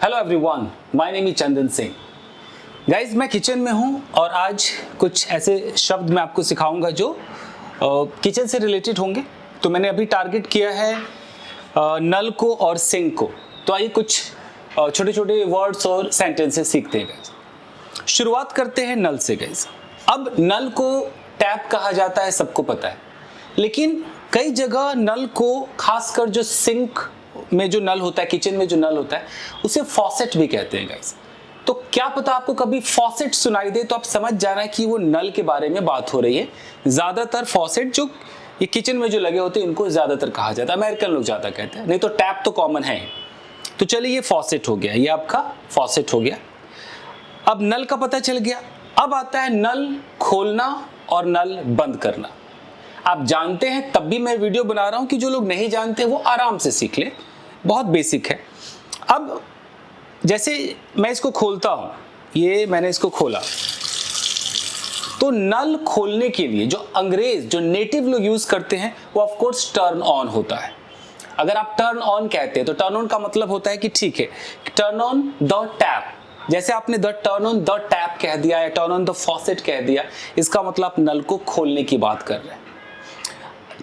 Hello everyone, my name is Chandan Singh. Guys, मैं kitchen में हूँ और आज कुछ ऐसे शब्द मैं आपको सिखाऊंगा जो किचन से रिलेटेड होंगे। तो मैंने अभी टारगेट किया है नल को और सिंक को। तो आइए कुछ छोटे छोटे वर्ड्स और सेंटेंसेस सीखते हैं गाइज। शुरुआत करते हैं नल से गाइज। अब नल को टैप कहा जाता है, सबको पता है, लेकिन कई जगह नल को, खासकर जो सिंक में जो नल होता है, किचन में जो नल होता है, उसे फॉसेट भी कहते हैं गाइस। तो क्या पता आपको कभी फॉसेट सुनाई दे तो आप समझ जाना कि वो नल के बारे में बात हो रही है। ज्यादातर फॉसेट जो ये किचन में जो लगे होते हैं इनको ज्यादातर कहा जाता है, अमेरिकन लोग ज्यादा कहते हैं, नहीं तो टैप तो कॉमन है। तो चलिए, ये फॉसेट हो गया, ये आपका फॉसेट हो गया। अब नल का पता चल गया। अब आता है नल खोलना और नल बंद करना। आप जानते हैं, तब भी मैं वीडियो बना रहा हूं कि जो लोग नहीं जानते वो आराम से सीख ले, बहुत बेसिक है। अब जैसे मैं इसको खोलता हूं, ये मैंने इसको खोला, तो नल खोलने के लिए जो अंग्रेज, जो नेटिव लोग यूज करते हैं, वो ऑफ कोर्स टर्न ऑन होता है। अगर आप टर्न ऑन कहते हैं तो टर्न ऑन का मतलब होता है कि ठीक है, टर्न ऑन द टैप। जैसे आपने the turn on the tap कह दिया या टर्न ऑन द फॉसेट कह दिया, इसका मतलब आप नल को खोलने की बात कर रहे हैं।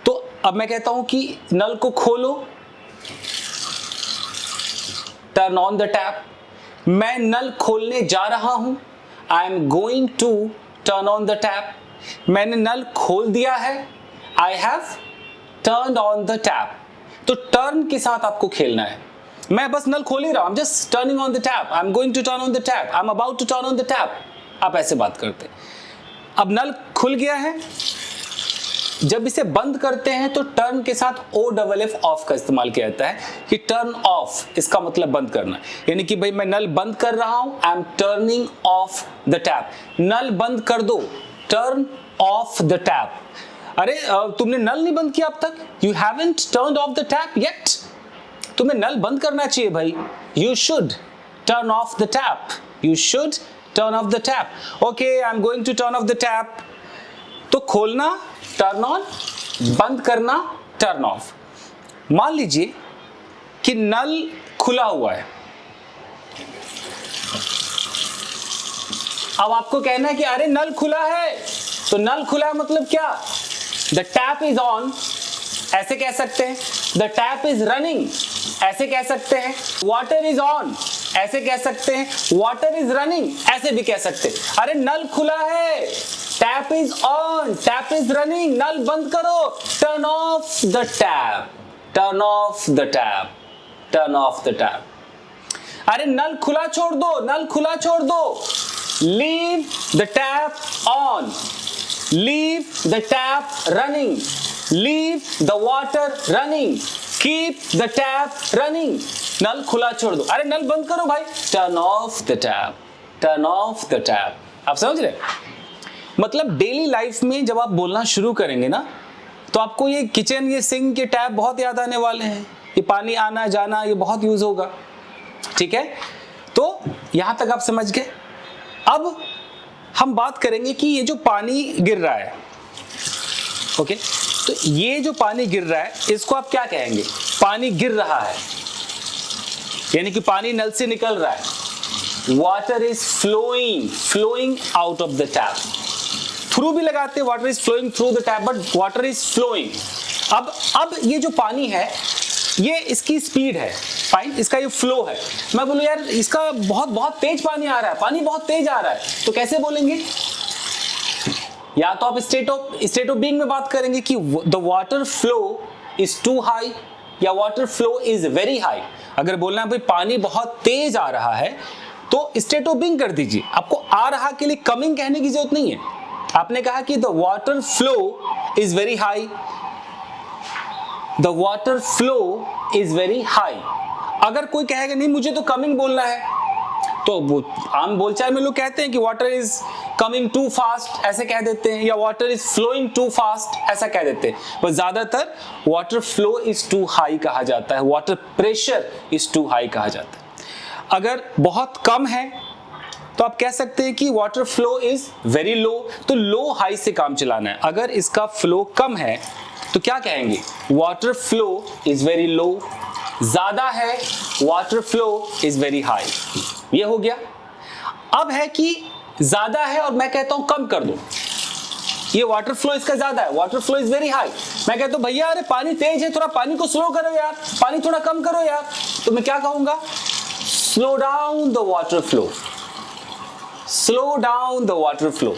तो अब मैं कहता हूं कि नल को खोलो, टर्न ऑन द टैप। मैं नल खोलने जा रहा हूं, I am going to turn on the tap. मैंने नल खोल दिया है, I have turn on the tap. तो टर्न के साथ आपको खेलना है। मैं बस नल खोल ही रहा हूं, just turning on the tap, I am going to turn on the tap, I am about to turn on the tap. आप ऐसे बात करते। अब नल खुल गया है, जब इसे बंद करते हैं तो टर्न के साथ OFF ऑफ का इस्तेमाल किया जाता है कि टर्न ऑफ, इसका मतलब बंद करना। यानी कि भाई मैं नल बंद कर रहा हूं, I am turning off the tap. नल बंद कर दो, टर्न ऑफ द टैप। अरे तुमने नल नहीं बंद किया अब तक, you haven't turned off the tap yet. तुम्हें नल बंद करना चाहिए भाई, you should turn off the tap, you should turn off the tap. Okay, I am going to turn off the tap. तो खोलना टर्न ऑन, बंद करना टर्न ऑफ। मान लीजिए कि नल खुला हुआ है। अब आपको कहना है कि अरे नल खुला है, तो नल खुला है मतलब क्या? द टैप इज ऑन, ऐसे कह सकते हैं। द टैप इज रनिंग, ऐसे कह सकते हैं। वाटर इज ऑन, ऐसे कह सकते हैं। वाटर इज रनिंग, ऐसे भी कह सकते हैं। अरे नल खुला है, tap is on, tap is running, नल बंद करो, turn off the tap, turn off the tap, turn off the tap. अरे नल खुला छोड़ दो, नल खुला छोड़ दो, leave the tap on, leave the tap running, leave the water running, keep the tap running. नल खुला छोड़ दो, अरे नल बंद करो भाई, turn off the tap, turn off the tap. आप समझ रहे? मतलब डेली लाइफ में जब आप बोलना शुरू करेंगे ना, तो आपको ये किचन, ये सिंक के टैप बहुत याद आने वाले हैं। ये पानी आना जाना, ये बहुत यूज होगा। ठीक है, तो यहां तक आप समझ गए। अब हम बात करेंगे कि ये जो पानी गिर रहा है, ओके, तो ये जो पानी गिर रहा है, इसको आप क्या कहेंगे? पानी गिर रहा है, यानी कि पानी नल से निकल रहा है। Water is flowing, flowing out of the tap. Through भी लगाते हैं, water is flowing through the tap, but water is flowing. अब ये जो पानी है, ये इसकी स्पीड है, फाइन, इसका ये फ्लो है। मैं बोलूं यार इसका बहुत तेज पानी आ रहा है, पानी बहुत तेज आ रहा है, तो कैसे बोलेंगे? या तो आप स्टेट ऑफ बीइंग में बात करेंगे कि the water flow is too high या water flow is very high. अगर बोलना है भाई पानी बहुत तेज आ रहा है, तो स्टेट ऑफ बीइंग कर दीजिए। आपको आ रहा के लिए कमिंग कहने की जरूरत नहीं है। आपने कहा कि the water flow is very high, the water flow is very high. अगर कोई कहेगा नहीं मुझे तो कमिंग बोलना है, तो वो आम बोलचाल में लोग कहते हैं कि water is coming too fast, ऐसे कह देते हैं, या water is flowing too fast, ऐसा कह देते हैं। पर ज्यादातर water flow is too high कहा जाता है, water pressure is too high कहा जाता है। अगर बहुत कम है तो आप कह सकते हैं कि water flow is very low, तो लो हाई से काम चलाना है। अगर इसका फ्लो कम है तो क्या कहेंगे? Water flow is very low, ज्यादा है, water flow is very high. ये हो गया। अब है कि ज्यादा है और मैं कहता हूं कम कर दो, ये वाटर फ्लो इसका ज्यादा है, water flow is very high. मैं कहता हूं भैया अरे पानी तेज है, थोड़ा पानी को स्लो करो यार, पानी थोड़ा कम करो यार, तो मैं क्या कहूंगा, slow down the water flow, slow down the water flow.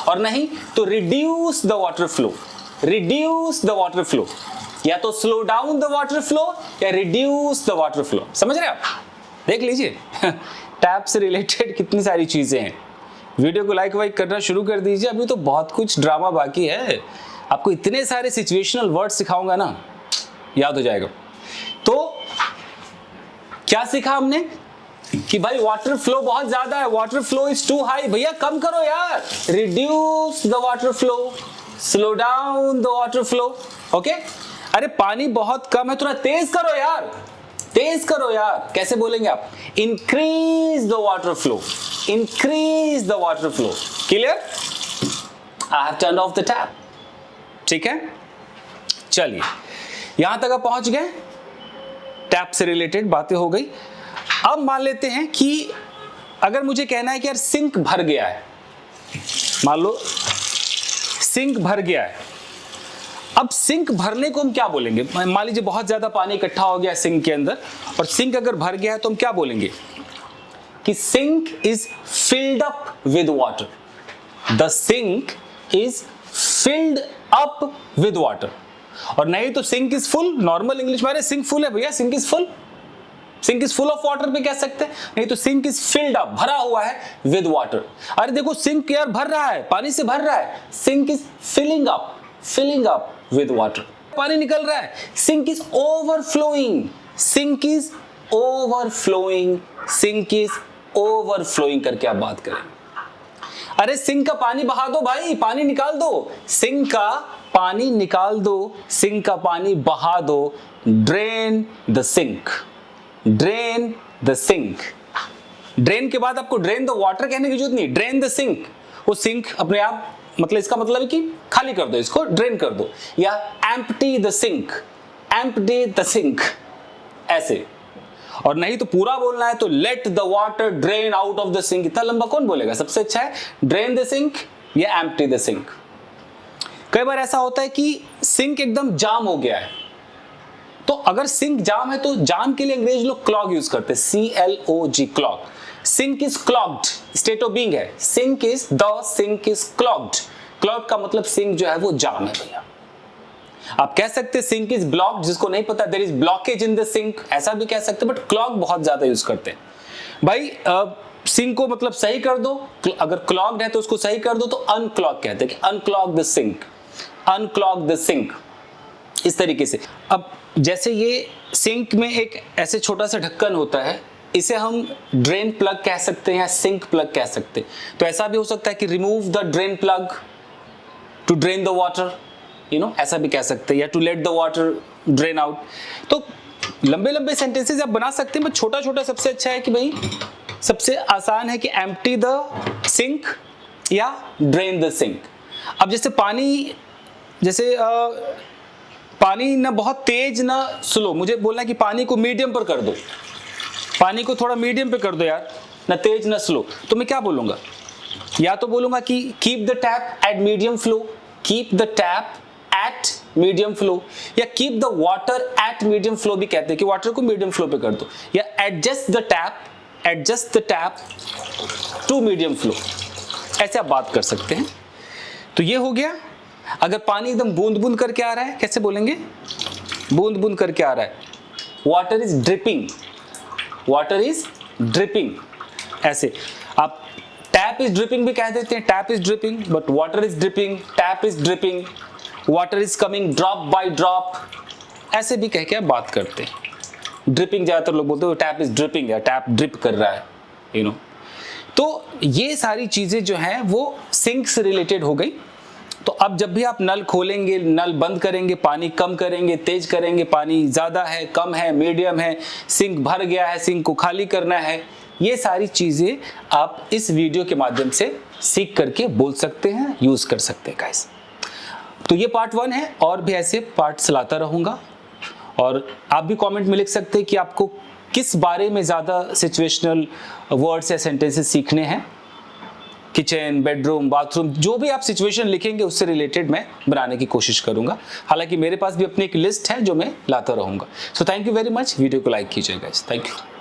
और नहीं तो reduce the water flow, reduce the water flow. या तो slow down the water flow या रिड्यूस द वाटर फ्लो। समझ रहे आप? देख लीजिए टैप से रिलेटेड कितनी सारी चीजें हैं। वीडियो को लाइक वाइक करना शुरू कर दीजिए, अभी तो बहुत कुछ ड्रामा बाकी है। आपको इतने सारे सिचुएशनल वर्ड सिखाऊंगा ना, याद हो जाएगा। तो क्या सीखा हमने कि भाई वाटर फ्लो बहुत ज्यादा है, water flow is too high, भैया कम करो यार, reduce the water flow, slow down the water flow. Okay, अरे पानी बहुत कम है, थोड़ा तेज करो यार, तेज करो यार। कैसे बोलेंगे आप? Increase the water flow, increase the water flow. Clear? I have turn off the tap. ठीक है, चलिए यहां तक आप पहुंच गए, टैप से रिलेटेड बातें हो गई। अब मान लेते हैं कि अगर मुझे कहना है कि यार सिंक भर गया है, मान लो सिंक भर गया है। अब सिंक भरने को हम क्या बोलेंगे? मान लीजिए बहुत ज्यादा पानी इकट्ठा हो गया सिंक के अंदर, और सिंक अगर भर गया है तो हम क्या बोलेंगे कि sink is filled up with water, the sink is filled up with water. और नहीं तो sink is full, normal English में सिंक फुल है भैया, sink is full, sink is full of water भी कह सकते हैं। नहीं तो सिंक इज फिल्ड अप, भरा हुआ है विद वाटर। अरे देखो सिंक यार भर रहा है, पानी से भर रहा है, sink is filling up, filling up with water. पानी निकल रहा है, sink is overflowing, sink is overflowing, sink is overflowing करके आप बात करें। अरे सिंक का पानी बहा दो भाई, पानी निकाल दो, सिंक का पानी निकाल दो, सिंक का पानी बहा दो, drain the sink, drain the sink. Drain के बाद आपको ड्रेन द वाटर कहने की जरूरत नहीं, ड्रेन द सिंक। वो सिंक अपने आप, मतलब इसका मतलब है कि खाली कर दो, इसको ड्रेन कर दो। या empty the sink, empty the sink, ऐसे। और नहीं तो पूरा बोलना है तो let the water drain out of the sink. इतना लंबा कौन बोलेगा? सबसे अच्छा है ड्रेन द सिंक या एम्प्टी द सिंक। कई बार ऐसा होता है कि सिंक एकदम जाम हो गया है, तो अगर सिंक जाम है तो जाम के लिए अंग्रेज लोग क्लॉग यूज करते हैं, CLOG, clog. Sink is clogged, state of being है, sink is the sink is clogged. Clog का मतलब सिंक जो है वो जाम है भैया। आप कह सकते हैं सिंक इज ब्लॉक्ड, जिसको नहीं पता there is blockage in the sink, ऐसा भी कह सकते हैं, बट क्लॉग बहुत ज्यादा यूज करते हैं भाई। सिंक को मतलब सही कर दो, अगर क्लॉग्ड है तो उसको सही कर दो, तो अनक्लॉग कहते हैं कि unclog the sink, unclog the sink, इस तरीके से। अब जैसे ये सिंक में एक ऐसे छोटा सा ढक्कन होता है, इसे हम ड्रेन प्लग कह सकते हैं या सिंक प्लग कह सकते हैं। तो ऐसा भी हो सकता है कि remove the drain plug to drain the water, you know, ऐसा भी कह सकते हैं, या to let the water drain out. तो लंबे लंबे सेंटेंसेस आप बना सकते हैं, बट छोटा छोटा सबसे अच्छा है कि भाई सबसे आसान है कि एम्प्टी द सिंक या ड्रेन द सिंक। अब जैसे पानी, जैसे पानी ना बहुत तेज ना स्लो, मुझे बोलना है कि पानी को मीडियम पर कर दो, पानी को थोड़ा मीडियम पे कर दो यार, ना तेज ना स्लो। तो मैं क्या बोलूंगा? या तो बोलूंगा कि keep the tap at medium flow, keep the tap at medium flow, या keep the water at medium flow भी कहते हैं कि वाटर को मीडियम फ्लो पे कर दो, या adjust the tap, adjust the tap to medium flow, ऐसे आप बात कर सकते हैं। तो ये हो गया। अगर पानी एकदम बूंद बूंद करके आ रहा है, कैसे बोलेंगे? बूंद बूंद करके आ रहा है, water is dripping, water is dripping, ऐसे। आप टैप इज ड्रिपिंग भी कह देते हैं, tap is dripping, but water is dripping, tap is dripping, water is coming drop by drop, ऐसे भी कह के आप बात करते हैं। ड्रिपिंग ज्यादातर लोग बोलते हैं टैप इज ड्रिपिंग, या टैप ड्रिप कर रहा है, यू नो। तो ये सारी चीजें जो हैं वो सिंक से रिलेटेड हो गई। तो अब जब भी आप नल खोलेंगे, नल बंद करेंगे, पानी कम करेंगे, तेज करेंगे, पानी ज़्यादा है, कम है, मीडियम है, सिंक भर गया है, सिंक को खाली करना है, ये सारी चीज़ें आप इस वीडियो के माध्यम से सीख करके बोल सकते हैं, यूज़ कर सकते हैं गाइस। तो ये पार्ट 1 है, और भी ऐसे पार्ट्स लाता रहूँगा। और आप भी कमेंट में लिख सकते हैं कि आपको किस बारे में ज़्यादा सिचुएशनल वर्ड्स या सेंटेंसेस सीखने हैं। किचन, बेडरूम, बाथरूम, जो भी आप सिचुएशन लिखेंगे उससे रिलेटेड मैं बनाने की कोशिश करूंगा। हालांकि मेरे पास भी अपनी एक लिस्ट है जो मैं लाता रहूंगा। So thank you very much. Video को लाइक कीजिएगा। Thank you.